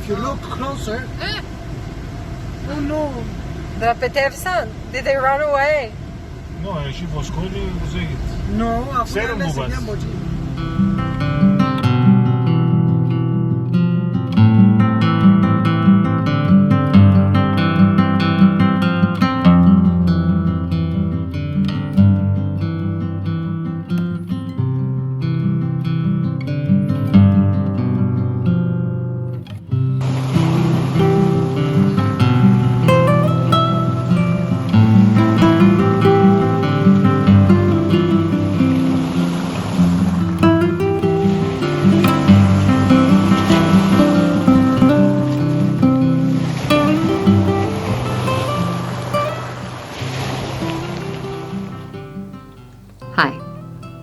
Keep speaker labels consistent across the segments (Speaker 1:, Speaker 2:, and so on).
Speaker 1: if you look closer. Oh no.
Speaker 2: Drapetevsan, did they run away?
Speaker 3: No, și foscoli văzăit.
Speaker 1: No, acum
Speaker 3: Serum
Speaker 1: le
Speaker 3: bubas.
Speaker 1: seguiam boci.
Speaker 2: Hi,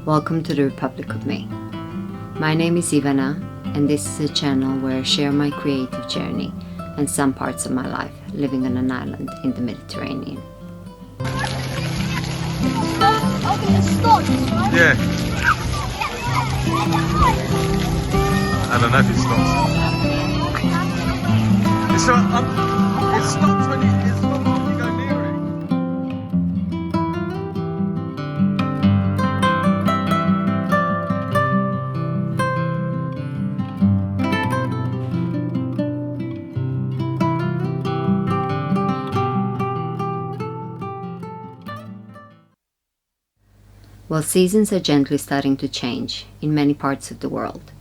Speaker 2: welcome to the Republic of Me. My name is Ivana, and this is a channel where I share my creative journey and some parts of my life living on an island in the Mediterranean.
Speaker 4: Open the stones, right?
Speaker 3: Yeah. I don't know if it stops. It stops when you go near it.
Speaker 2: Well, seasons are gently starting to change in many parts of the world.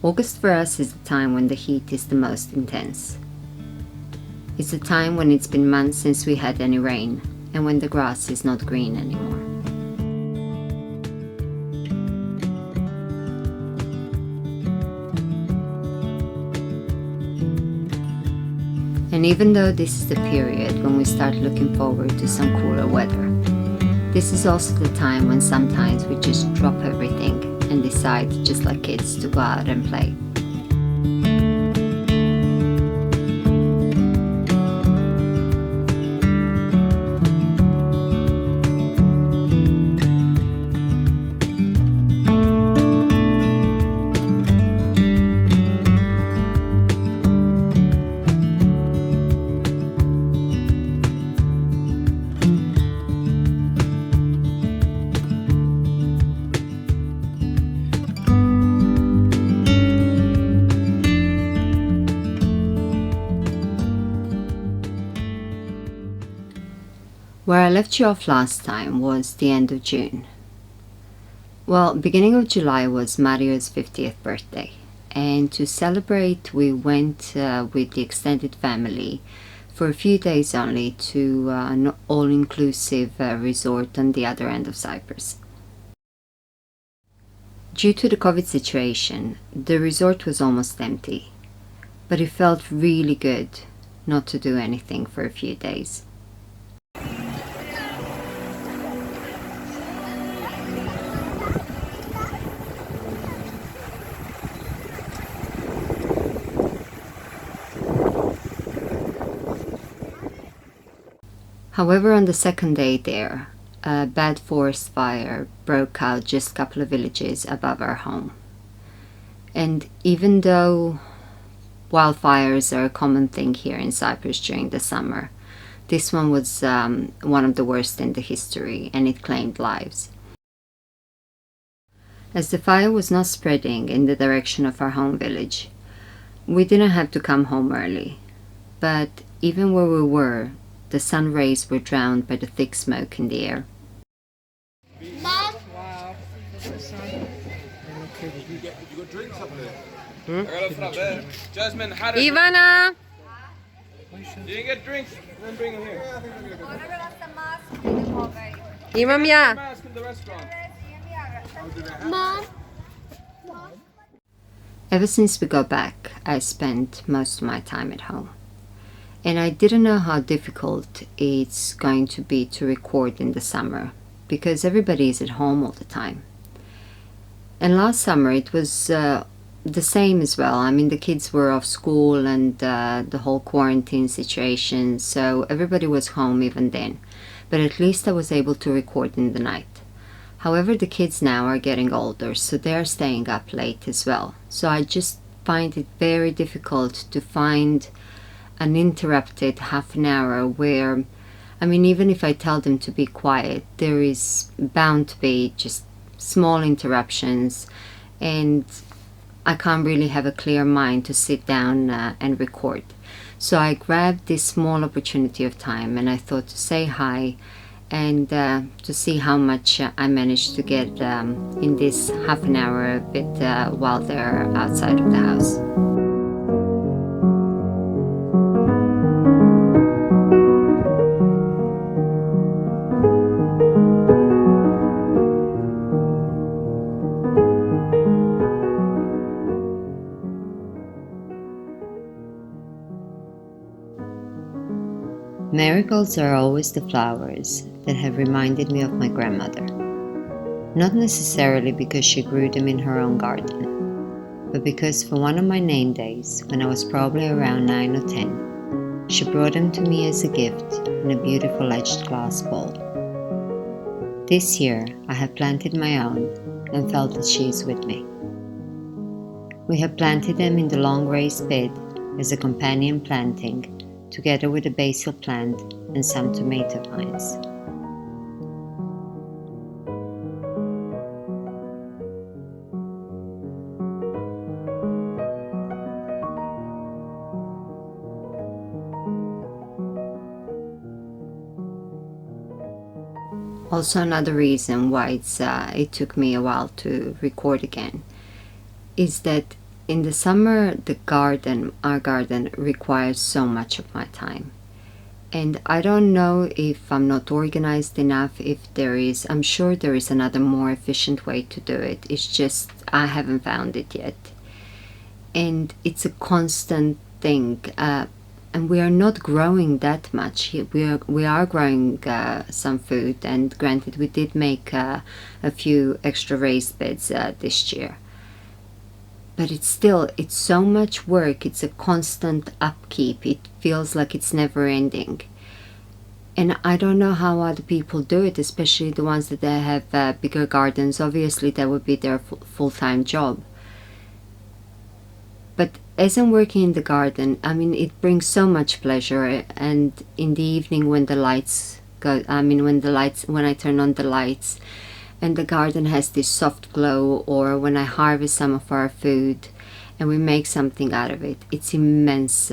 Speaker 2: August for us is the time when the heat is the most intense. It's the time when it's been months since we had any rain and when the grass is not green anymore. And even though this is the period when we start looking forward to some cooler weather, this is also the time when sometimes we just drop everything and decide, just like kids, to go out and play. Where I left you off last time was the end of June. Well, beginning of July was Mario's 50th birthday, and to celebrate we went with the extended family for a few days only to an all-inclusive resort on the other end of Cyprus. Due to the COVID situation, the resort was almost empty, but it felt really good not to do anything for a few days. However, on the second day there, a bad forest fire broke out just a couple of villages above our home. And even though wildfires are a common thing here in Cyprus during the summer, this one was one of the worst in the history, and it claimed lives. As the fire was not spreading in the direction of our home village, we didn't have to come home early. But even where we were, the sun rays were drowned by the thick smoke in the air.
Speaker 4: Mom,
Speaker 3: You got drinks up there?
Speaker 5: Jasmine,
Speaker 2: Ivana!
Speaker 5: you didn't get drinks? Then bring them here.
Speaker 2: Imam ya!
Speaker 5: Mask in the restaurant.
Speaker 4: Mom.
Speaker 2: Ever since we got back, I spent most of my time at home. And I didn't know how difficult it's going to be to record in the summer, because everybody is at home all the time. And last summer it was the same as well. I mean, the kids were off school and the whole quarantine situation, so everybody was home even then. But at least I was able to record in the night. However, the kids now are getting older, so they're staying up late as well. So I just find it very difficult to find an interrupted half an hour where, I mean, even if I tell them to be quiet, there is bound to be just small interruptions, and I can't really have a clear mind to sit down and record. So I grabbed this small opportunity of time, and I thought to say hi and to see how much I managed to get in this half an hour bit while they're outside of the house. Marigolds are always the flowers that have reminded me of my grandmother. Not necessarily because she grew them in her own garden, but because for one of my name days, when I was probably around 9 or 10, she brought them to me as a gift in a beautiful edged glass bowl. This year, I have planted my own and felt that she is with me. We have planted them in the long raised bed as a companion planting, together with a basil plant and some tomato vines. Also, another reason why it took me a while to record again is that in the summer, our garden requires so much of my time. And I don't know if I'm not organized enough, I'm sure there is another more efficient way to do it. It's just, I haven't found it yet. And it's a constant thing. And we are not growing that much. We are growing some food, and granted, we did make a few extra raised beds this year. But it's so much work. It's a constant upkeep. It feels like it's never ending. And I don't know how other people do it, especially the ones that they have bigger gardens. Obviously, that would be their full-time job. But as I'm working in the garden, I mean, it brings so much pleasure. And in the evening when the lights go, when I turn on the lights, and the garden has this soft glow, or when I harvest some of our food and we make something out of it, it's immense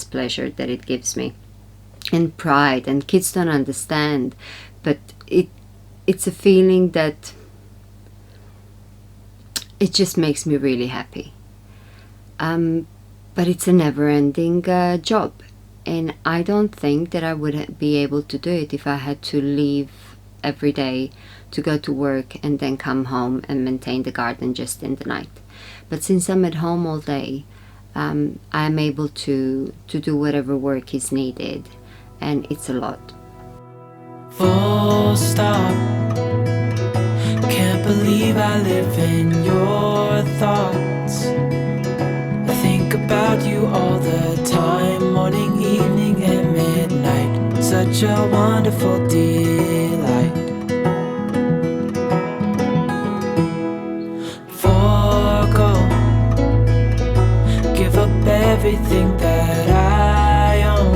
Speaker 2: pleasure that it gives me, and pride. And kids don't understand, but it's a feeling that it just makes me really happy. But it's a never-ending job, and I don't think that I would be able to do it if I had to leave every day to go to work and then come home and maintain the garden just in the night. But since I'm at home all day, I'm able to do whatever work is needed, and it's a lot.
Speaker 6: Full stop. Can't believe I live in your thoughts. I think about you all the time, morning, evening, and midnight. Such a wonderful delight. Everything that I own,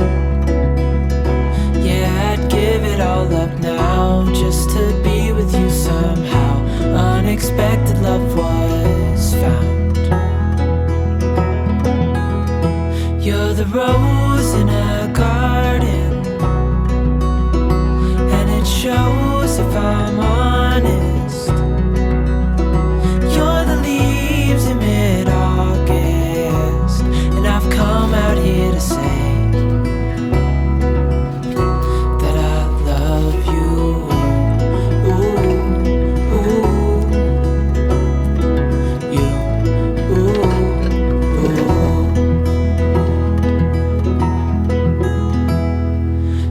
Speaker 6: yeah, I'd give it all up now just to be with you somehow. Unexpected love was found. You're the rose in a garden, and it shows if I'm honest. You're the leaves in mid-August, I've come out here to say that I love you. Ooh, ooh, you, ooh, ooh.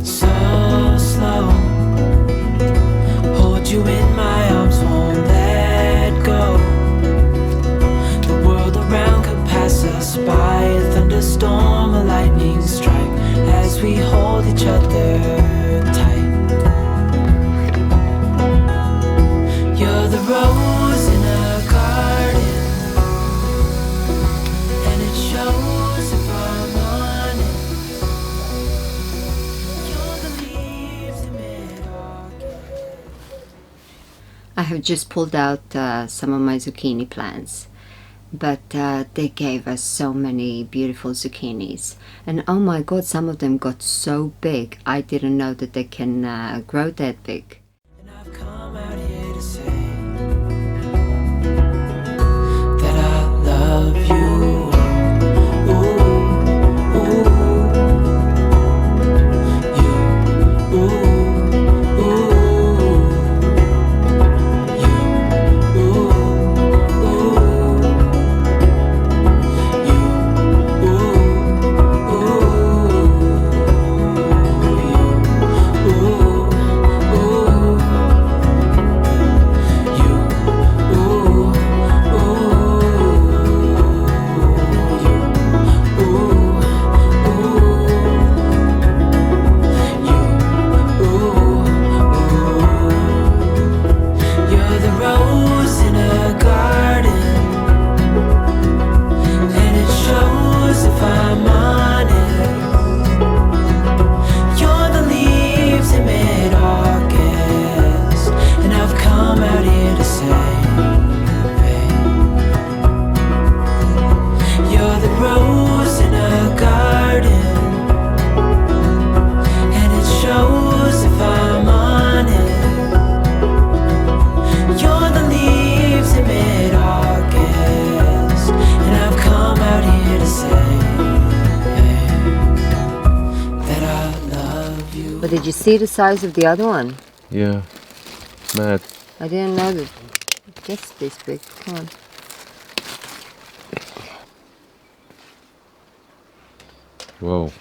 Speaker 6: So slow, hold you in
Speaker 2: I have just pulled out some of my zucchini plants, but they gave us so many beautiful zucchinis, and oh my god, some of them got so big. I didn't know that they can grow that big.
Speaker 6: And I've come out here to say that I love you.
Speaker 2: But did you see the size of the other one?
Speaker 5: Yeah. Mad.
Speaker 2: I didn't know that it gets this big. Come on.
Speaker 5: Whoa.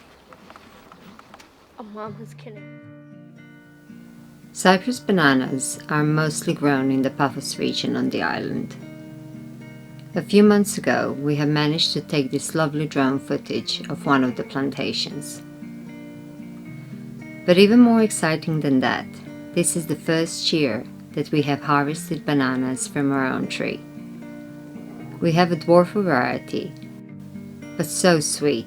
Speaker 4: Oh, Mom was kidding.
Speaker 2: Cyprus bananas are mostly grown in the Paphos region on the island. A few months ago, we have managed to take this lovely drone footage of one of the plantations. But even more exciting than that, this is the first year that we have harvested bananas from our own tree. We have a dwarf variety, but so sweet.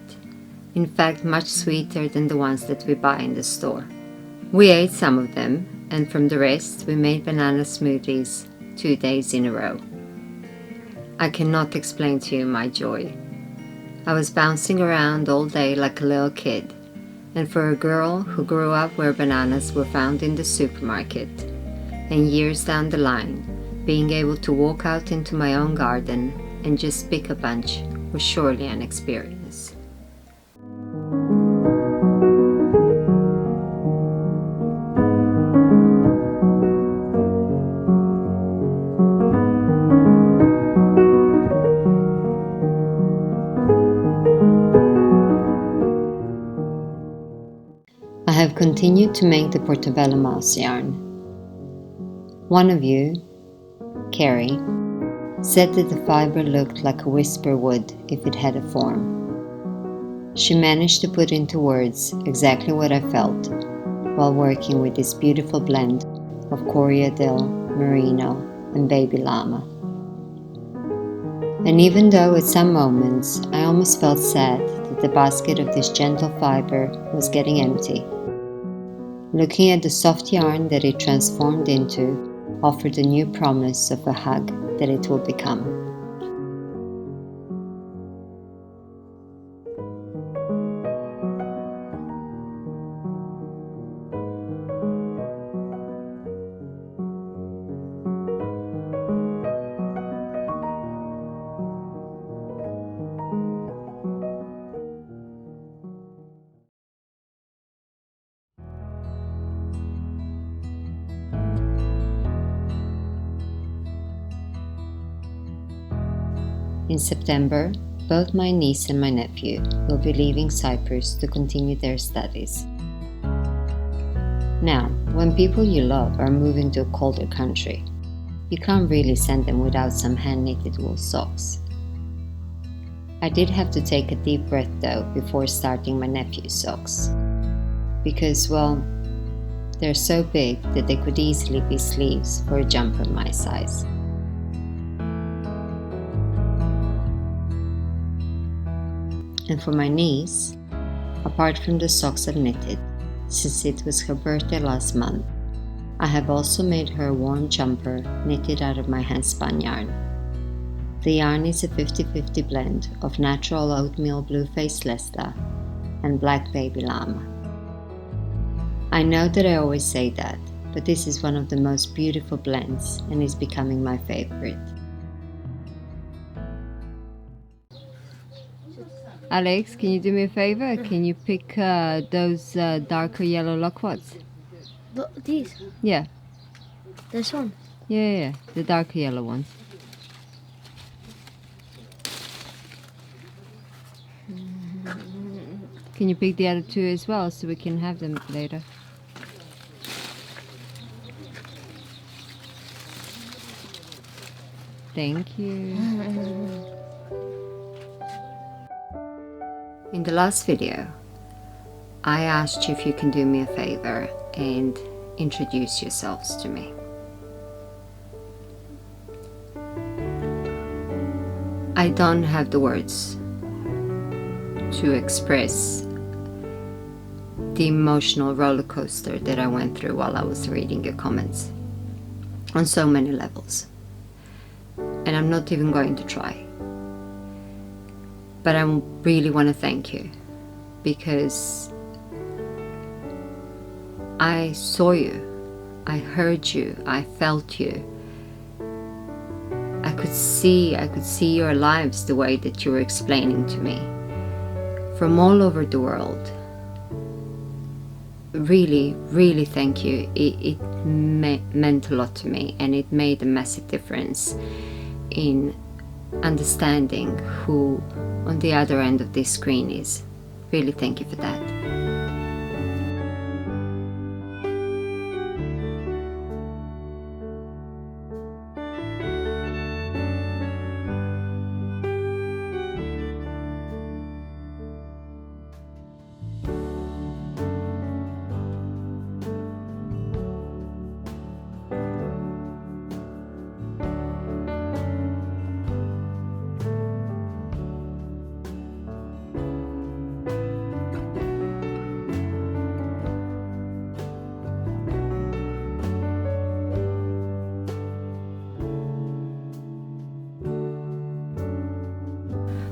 Speaker 2: In fact, much sweeter than the ones that we buy in the store. We ate some of them, and from the rest we made banana smoothies 2 days in a row. I cannot explain to you my joy. I was bouncing around all day like a little kid, and for a girl who grew up where bananas were found in the supermarket, and years down the line, being able to walk out into my own garden and just pick a bunch was surely an experience. I have continued to make the Portobello mouse yarn. One of you, Carrie, said that the fiber looked like a whisper would if it had a form. She managed to put into words exactly what I felt while working with this beautiful blend of Corriedale, Merino, and Baby Llama. And even though at some moments I almost felt sad that the basket of this gentle fiber was getting empty, looking at the soft yarn that it transformed into offered a new promise of a hug that it will become. In September, both my niece and my nephew will be leaving Cyprus to continue their studies. Now, when people you love are moving to a colder country, you can't really send them without some hand-knitted wool socks. I did have to take a deep breath though before starting my nephew's socks, because, well, they're so big that they could easily be sleeves for a jumper my size. And for my niece, apart from the socks I've knitted, since it was her birthday last month, I have also made her a warm jumper knitted out of my handspun yarn. The yarn is a 50-50 blend of natural oatmeal blue face Lesta and black baby llama. I know that I always say that, but this is one of the most beautiful blends and is becoming my favorite. Alex, can you do me a favor? Can you pick those darker yellow lockwots?
Speaker 4: These?
Speaker 2: Yeah.
Speaker 4: This one?
Speaker 2: Yeah, the darker yellow ones. Can you pick the other two as well so we can have them later? Thank you. In the last video, I asked you if you can do me a favor and introduce yourselves to me. I don't have the words to express the emotional roller coaster that I went through while I was reading your comments on so many levels. And I'm not even going to try. But I really want to thank you because I saw you, I heard you, I felt you. I could see your lives the way that you were explaining to me from all over the world. Really, really thank you. It meant a lot to me, and it made a massive difference in understanding who on the other end of this screen is. Really thank you for that.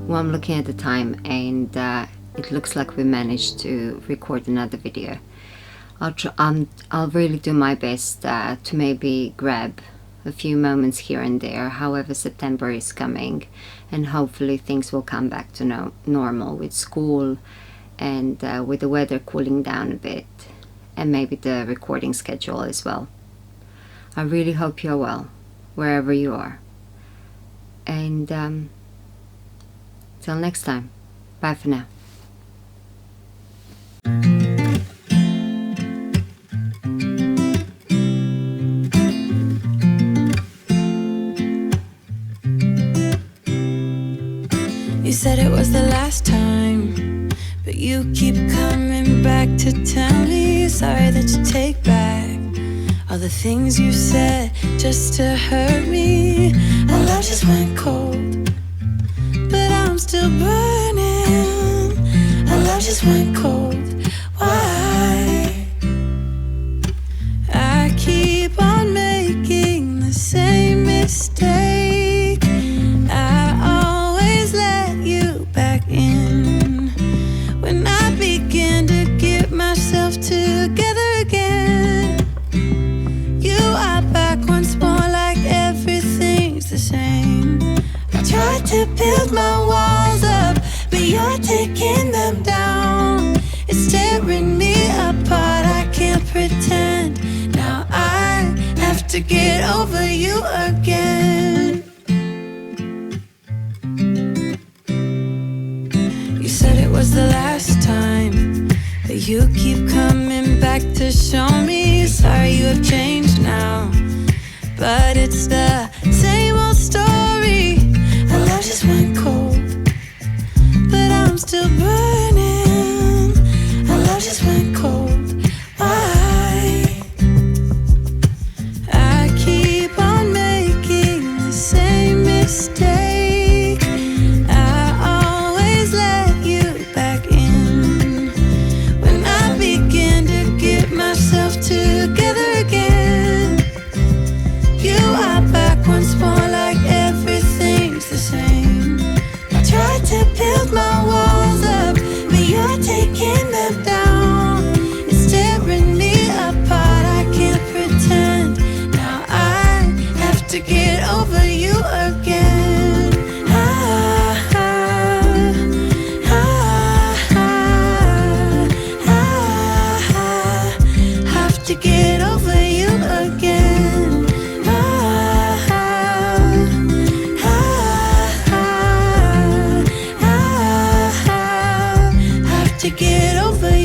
Speaker 2: Well, I'm looking at the time and it looks like we managed to record another video. I'll really do my best to maybe grab a few moments here and there. However, September is coming and hopefully things will come back to normal with school and with the weather cooling down a bit, and maybe the recording schedule as well. I really hope you're well wherever you are, and till next time, bye for now.
Speaker 6: You said it was the last time, but you keep coming back to tell me sorry that you take back all the things you said just to hurt me. Our love just went cold, but I'm still burning. Our love just went cold. Why? I keep on making the same mistake. I always let you back in when I begin to get myself together again. You are back once more, like everything's the same. I tried to build my walls up, but you're taking them down. It's tearing me apart, I can't pretend. Now I have to get over you again. You said it was the last time, but you keep coming back to show me sorry you have changed now. But it's the same old story. Our love just went cold, but I'm still burning. Our love just went cold. Why? I keep on making the same mistake. I always let you back in when I begin to get myself together again. to get over